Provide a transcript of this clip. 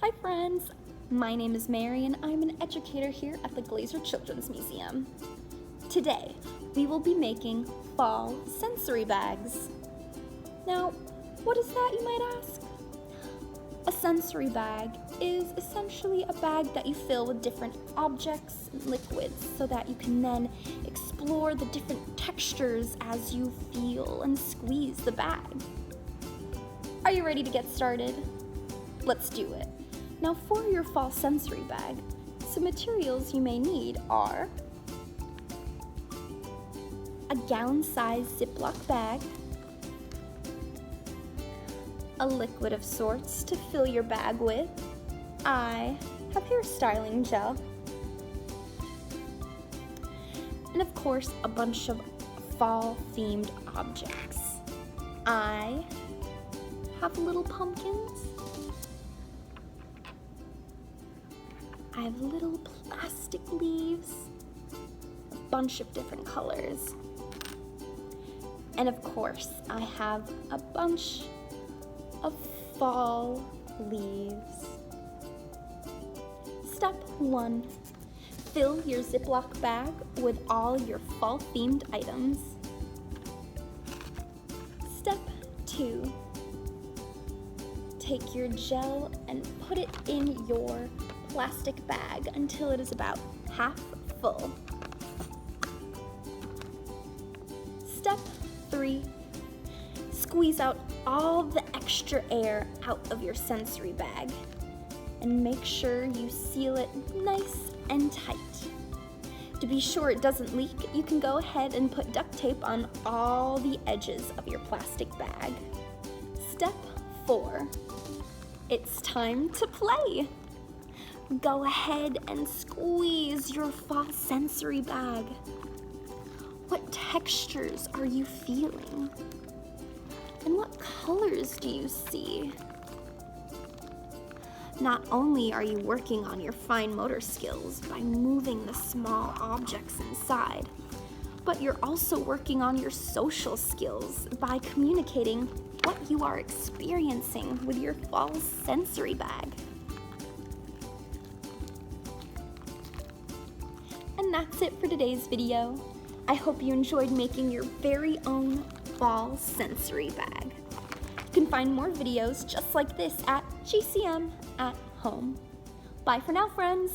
Hi friends, my name is Mary and I'm an educator here at the Glaser Children's Museum. Today, we will be making fall sensory bags. Now, what is that, you might ask? A sensory bag is essentially a bag that you fill with different objects and liquids so that you can then explore the different textures as you feel and squeeze the bag. Are you ready to get started? Let's do it. Now for your fall sensory bag, some materials you may need are a gallon-sized Ziploc bag, a liquid of sorts to fill your bag with. I have hair styling gel, and of course a bunch of fall-themed objects. I have little pumpkins. I have little plastic leaves, a bunch of different colors. And of course, I have a bunch of fall leaves. Step 1, fill your Ziploc bag with all your fall-themed items. Step 2, take your gel and put it in your plastic bag until it is about half full. Step 3, squeeze out all the extra air out of your sensory bag and make sure you seal it nice and tight. To be sure it doesn't leak, you can go ahead and put duct tape on all the edges of your plastic bag. Step 4, it's time to play. Go ahead and squeeze your fall sensory bag. What textures are you feeling? And what colors do you see? Not only are you working on your fine motor skills by moving the small objects inside, but you're also working on your social skills by communicating what you are experiencing with your fall sensory bag. And that's it for today's video. I hope you enjoyed making your very own fall sensory bag. You can find more videos just like this at GCM at Home. Bye for now, friends.